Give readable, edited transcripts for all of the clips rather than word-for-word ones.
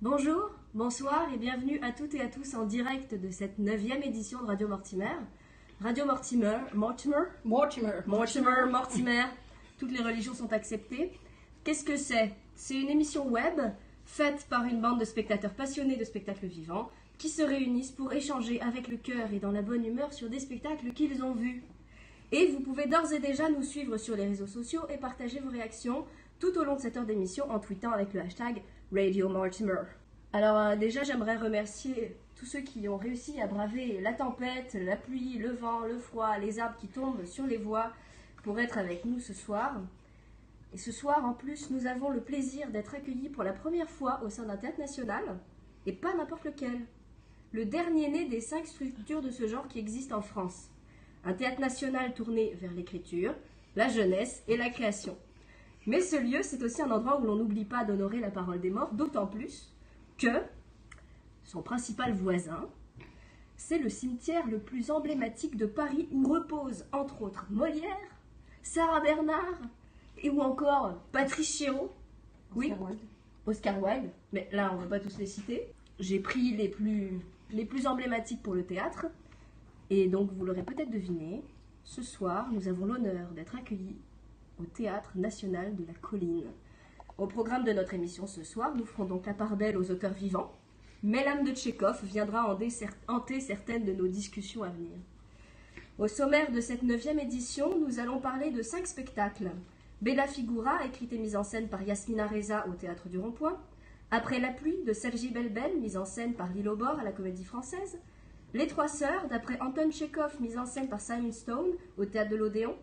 Bonjour, bonsoir et bienvenue à toutes et à tous en direct de cette 9e édition de Radio Mortimer. Radio Mortimer, Mortimer, toutes les religions sont acceptées. Qu'est-ce que c'est? C'est une émission web faite par une bande de spectateurs passionnés de spectacles vivants qui se réunissent pour échanger avec le cœur et dans la bonne humeur sur des spectacles qu'ils ont vus. Et vous pouvez d'ores et déjà nous suivre sur les réseaux sociaux et partager vos réactions tout au long de cette heure d'émission en tweetant avec le hashtag Radio Mortimer. Alors déjà, j'aimerais remercier tous ceux qui ont réussi à braver la tempête, la pluie, le vent, le froid, les arbres qui tombent sur les voies pour être avec nous ce soir. Et ce soir, en plus, nous avons le plaisir d'être accueillis pour la première fois au sein d'un théâtre national, et pas n'importe lequel. Le dernier né des 5 structures de ce genre qui existent en France. Un théâtre national tourné vers l'écriture, la jeunesse et la création. Mais ce lieu, c'est aussi un endroit où l'on n'oublie pas d'honorer la parole des morts, d'autant plus que son principal voisin, c'est le cimetière le plus emblématique de Paris où reposent, entre autres, Molière, Sarah Bernard, et ou encore Patrice Chéreau. Oui, Oscar Wilde. Mais là, on ne va pas tous les citer. J'ai pris les plus emblématiques pour le théâtre. Et donc, vous l'aurez peut-être deviné, ce soir, nous avons l'honneur d'être accueillis au Théâtre National de la Colline. Au programme de notre émission ce soir, nous ferons donc la part belle aux auteurs vivants, mais l'âme de Tchekhov viendra hanter certaines de nos discussions à venir. Au sommaire de cette 9e édition, nous allons parler de 5 spectacles. Bella Figura, écrite et mise en scène par Yasmina Reza au Théâtre du Rond-Point. Après la pluie, de Sergi Belbel, mise en scène par Lille Aubord à la Comédie Française. Les Trois Sœurs, d'après Anton Tchekhov, mise en scène par Simon Stone au Théâtre de l'Odéon.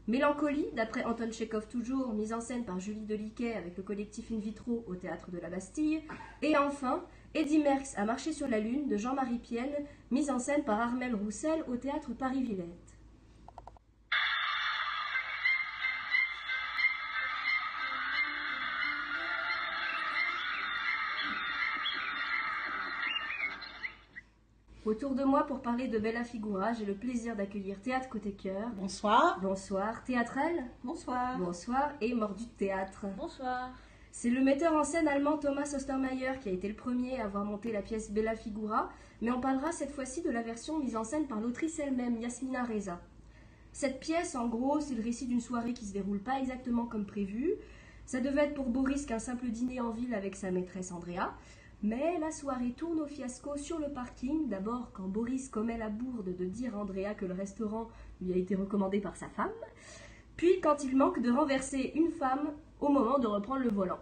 Mélancolie, d'après Anton Tchekhov toujours, mise en scène par Julie Deliquet avec le collectif In Vitro au Théâtre de la Bastille. Et enfin, Eddy Merckx a marché sur la Lune de Jean-Marie Pienne, mise en scène par Armel Roussel au Théâtre Paris-Villette. Autour de moi, pour parler de Bella Figura, j'ai le plaisir d'accueillir Théâtre Côté Cœur. Bonsoir. Bonsoir. Théâtrelle. Bonsoir. Bonsoir. Et Mordu de Théâtre. Bonsoir. C'est le metteur en scène allemand Thomas Ostermayer qui a été le premier à avoir monté la pièce Bella Figura, mais on parlera cette fois-ci de la version mise en scène par l'autrice elle-même, Yasmina Reza. Cette pièce, en gros, c'est le récit d'une soirée qui se déroule pas exactement comme prévu. Ça devait être pour Boris qu'un simple dîner en ville avec sa maîtresse Andrea. Mais la soirée tourne au fiasco sur le parking, d'abord quand Boris commet la bourde de dire à Andrea que le restaurant lui a été recommandé par sa femme, puis quand il manque de renverser une femme au moment de reprendre le volant.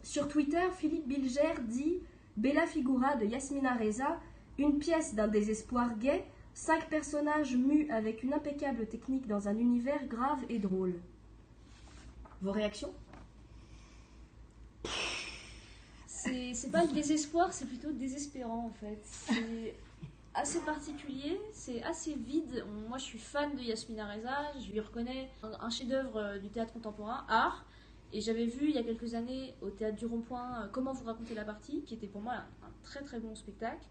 Sur Twitter, Philippe Bilger dit « Bella Figura de Yasmina Reza, une pièce d'un désespoir gai, 5 personnages mus avec une impeccable technique dans un univers grave et drôle. » Vos réactions ? C'est pas le désespoir, c'est plutôt désespérant en fait. C'est assez particulier, c'est assez vide. Moi je suis fan de Yasmina Reza, je lui reconnais un chef-d'œuvre du théâtre contemporain, art. Et j'avais vu il y a quelques années au Théâtre du Rond-Point Comment vous racontez la partie, qui était pour moi un très très bon spectacle.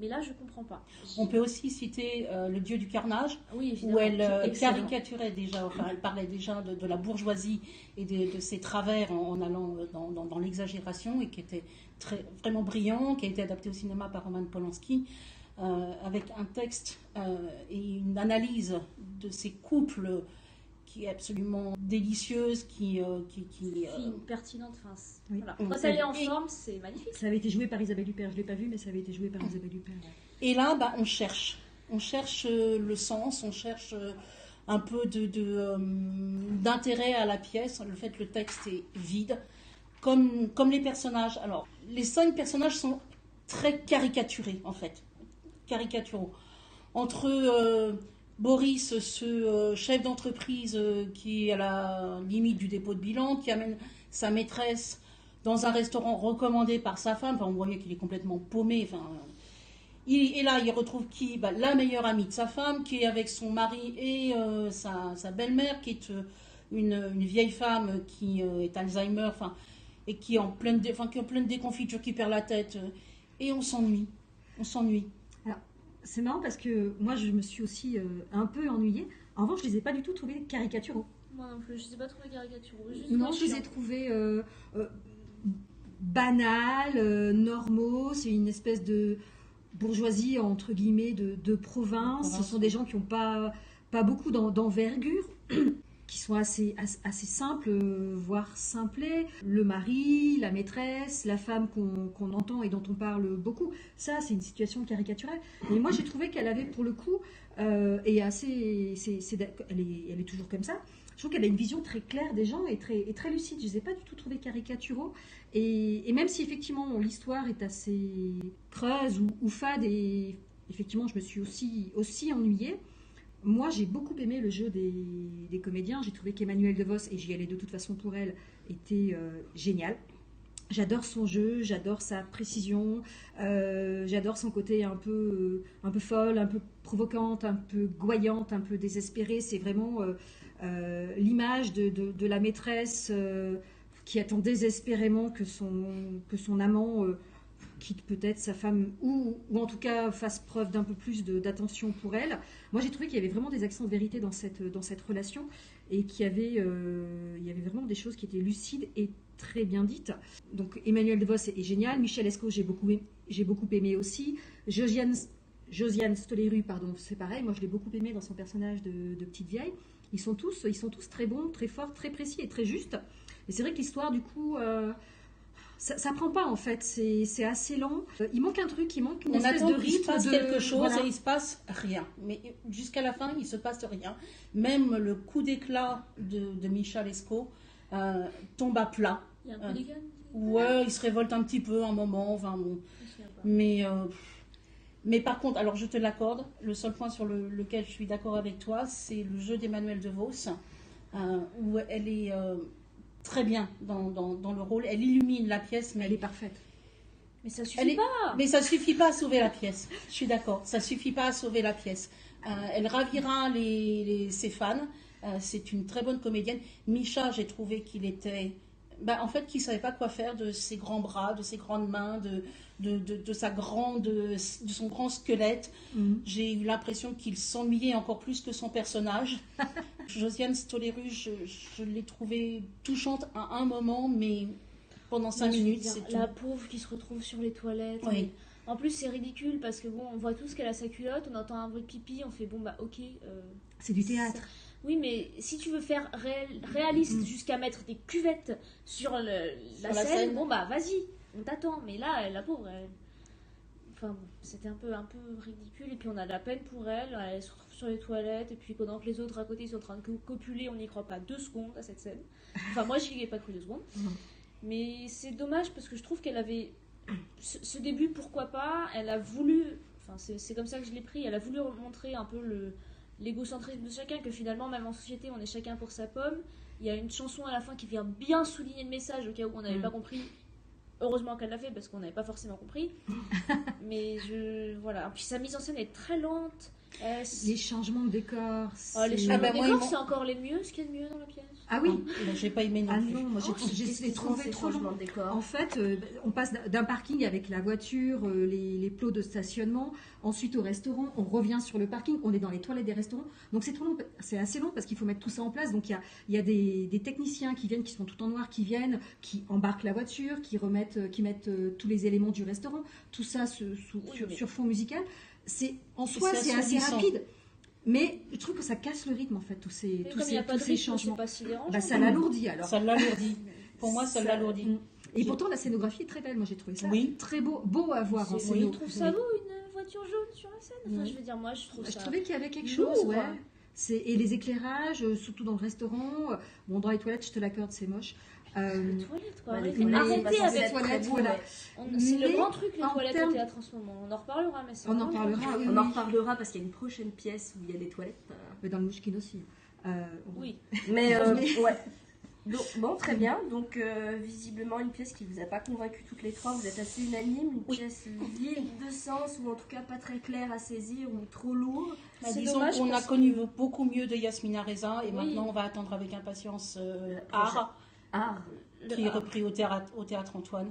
Mais là, je comprends pas. On peut aussi citer Le Dieu du carnage, oui, où elle caricaturait déjà, enfin elle parlait déjà de la bourgeoisie et de ses travers en allant dans l'exagération, et qui était vraiment brillant, qui a été adapté au cinéma par Roman Polanski, avec un texte et une analyse de ces couples qui est absolument délicieuse, fine, pertinente. Enfin, oui. Voilà. Quand elle est en forme, c'est magnifique. Ça avait été joué par Isabelle Huppert, je ne l'ai pas vu, mais ça avait été joué par Isabelle Huppert. Ouais. Et là, on cherche le sens, on cherche un peu d'intérêt à la pièce. Le fait que le texte est vide, comme les personnages. Alors, les 5 personnages sont très caricaturés, en fait. Caricaturaux. Entre Boris, ce chef d'entreprise qui est à la limite du dépôt de bilan, qui amène sa maîtresse dans un restaurant recommandé par sa femme. Enfin, on voyait qu'il est complètement paumé. Enfin, et là, il retrouve qui ? La meilleure amie de sa femme, qui est avec son mari et sa belle-mère, qui est une vieille femme qui est Alzheimer, enfin, et qui est en pleine déconfiture, qui perd la tête. Et on s'ennuie. Alors, c'est marrant parce que moi, je me suis aussi un peu ennuyée. En revanche, je ne les ai pas du tout trouvés caricaturaux. Moi non plus, je ne les ai pas trouvés caricaturaux. Non, je les ai trouvés banals, normaux. C'est une espèce de bourgeoisie, entre guillemets, de province. Ce sont des gens qui n'ont pas beaucoup d'envergure, qui sont assez simples, voire simplés. Le mari, la maîtresse, la femme qu'on entend et dont on parle beaucoup, ça c'est une situation caricaturale. Mais moi j'ai trouvé qu'elle avait pour le coup, et assez, elle est toujours comme ça, je trouve qu'elle a une vision très claire des gens et très lucide. Je ne les ai pas du tout trouvés caricaturaux. Et même si effectivement l'histoire est assez creuse ou fade, et effectivement je me suis aussi ennuyée, moi, j'ai beaucoup aimé le jeu des comédiens. J'ai trouvé qu'Emmanuelle DeVos, et j'y allais de toute façon pour elle, était géniale. J'adore son jeu, j'adore sa précision, j'adore son côté un peu folle, un peu provocante, un peu gouaillante, un peu désespérée. C'est vraiment l'image de la maîtresse qui attend désespérément que son amant quitte peut-être sa femme ou en tout cas fasse preuve d'un peu plus d'attention pour elle. Moi j'ai trouvé qu'il y avait vraiment des accents de vérité dans cette relation et qu'il y avait vraiment des choses qui étaient lucides et très bien dites. Donc Emmanuelle DeVos est génial, Michel Esco j'ai beaucoup aimé aussi, Josiane Stolleru, pardon, c'est pareil, moi je l'ai beaucoup aimé dans son personnage de petite vieille. Ils sont tous très bons, très forts, très précis et très justes. Et c'est vrai que l'histoire du coup ça prend pas en fait, c'est assez lent. Il manque un truc, il manque une espèce de rythme. Il se passe quelque chose voilà. et il se passe rien. Mais jusqu'à la fin, il se passe rien. Même le coup d'éclat de Michel Esco tombe à plat. Il y a un polygone. Ouais, il se révolte un petit peu un moment. Enfin, bon. Mais par contre, alors je te l'accorde, le seul point sur lequel je suis d'accord avec toi, c'est le jeu d'Emmanuelle DeVos, où elle est très bien dans le rôle. Elle illumine la pièce, mais Elle est parfaite. Mais ça suffit pas. Mais ça suffit pas à sauver la pièce. Je suis d'accord, ça suffit pas à sauver la pièce. Elle ravira ses fans. C'est une très bonne comédienne. Micha, j'ai trouvé qu'il était, en fait, qu'il savait pas quoi faire de ses grands bras, de ses grandes mains, de son grand squelette. J'ai eu l'impression qu'il s'ennuyait encore plus que son personnage. Josiane Stolleru, je l'ai trouvée touchante à un moment, mais pendant 5 minutes, c'est tout. La pauvre qui se retrouve sur les toilettes. Oui. En plus, c'est ridicule parce que bon, on voit tous qu'elle a sa culotte, on entend un bruit de pipi, on fait bon bah ok. C'est du théâtre. Oui, mais si tu veux faire réaliste jusqu'à mettre des cuvettes sur la scène, bon bah vas-y, on t'attend. Mais là, la pauvre, enfin bon, c'était un peu ridicule. Et puis on a de la peine pour elle. Elle se retrouve sur les toilettes et puis pendant que les autres à côté sont en train de copuler, on n'y croit pas 2 secondes à cette scène. Enfin moi, j'y ai pas cru 2 secondes. Mais c'est dommage parce que je trouve qu'elle avait ce début, pourquoi pas. Elle a voulu, enfin c'est comme ça que je l'ai pris. Elle a voulu montrer un peu l'égocentrisme de chacun, que finalement même en société on est chacun pour sa pomme. Il y a une chanson à la fin qui vient bien souligner le message au cas où on n'avait pas compris. Heureusement qu'elle l'a fait parce qu'on n'avait pas forcément compris. Mais voilà. Puis sa mise en scène est très lente. Les changements de décor. Les changements de décor, c'est encore ce qu'il y a de mieux dans la pièce. Ah oui. J'ai pas aimé non plus. Non, moi j'ai trouvé trop long. En fait, on passe d'un parking avec la voiture, les plots de stationnement, ensuite au restaurant, on revient sur le parking, on est dans les toilettes des restaurants. Donc c'est trop long, c'est assez long parce qu'il faut mettre tout ça en place. Donc il y a des techniciens qui viennent, qui sont tout en noir, qui embarquent la voiture, qui mettent tous les éléments du restaurant, tout ça sur fond musical. En soi, c'est assez rapide. Mais je trouve que ça casse le rythme en fait, tous ces changements. C'est pas si dérangeant. Ça l'alourdit alors. Ça l'alourdit. Pour moi, ça l'alourdit. Et pourtant, la scénographie est très belle. Moi, j'ai trouvé ça très beau à voir en scéno. Tu trouves ça beau, une voiture jaune sur la scène? Enfin, je veux dire, moi, je trouve ça. Je trouvais qu'il y avait quelque chose, ouais. Et les éclairages, surtout dans le restaurant. Bon, dans les toilettes, je te l'accorde, c'est moche. Les toilettes, quoi. Arrêtez avec les toilettes, voilà. C'est le grand truc, les toilettes au théâtre en ce moment. On en reparlera, mais c'est On en reparlera, oui. On en reparlera parce qu'il y a une prochaine pièce où il y a des toilettes. Mais dans le Mouchkine aussi. Oui. Mais ouais. Donc, bon, très bien. Donc, visiblement, une pièce qui vous a pas convaincu toutes les trois. Vous êtes assez unanime. Une pièce vide de sens ou en tout cas pas très claire à saisir ou trop lourde. Disons qu'on a connu beaucoup mieux de Yasmina Reza et maintenant on va attendre avec impatience Art, qui est repris au théâtre Antoine.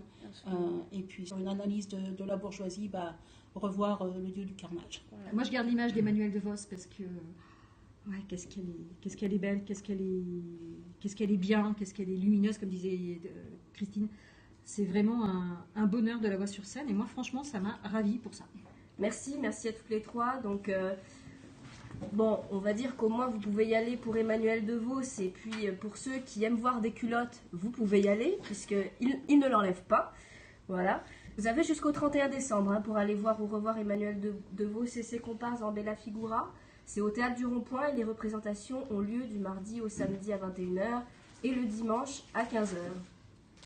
Et puis sur une analyse de la bourgeoisie, revoir le dieu du carnage. Moi je garde l'image d'Emmanuelle DeVos parce que qu'est-ce qu'elle est belle, qu'est-ce qu'elle est bien, qu'est-ce qu'elle est lumineuse, comme disait Christine. c'est vraiment un bonheur de la voir sur scène. Et moi, franchement, ça m'a ravie pour ça. Merci à toutes les trois. Donc, bon, on va dire qu'au moins vous pouvez y aller pour Emmanuel DeVos. Et puis, pour ceux qui aiment voir des culottes, vous pouvez y aller, puisqu'il ne l'enlève pas. Voilà. Vous avez jusqu'au 31 décembre hein, pour aller voir ou revoir Emmanuel DeVos et ses comparses en Bella Figura. C'est au Théâtre du Rond-Point et les représentations ont lieu du mardi au samedi à 21h et le dimanche à 15h.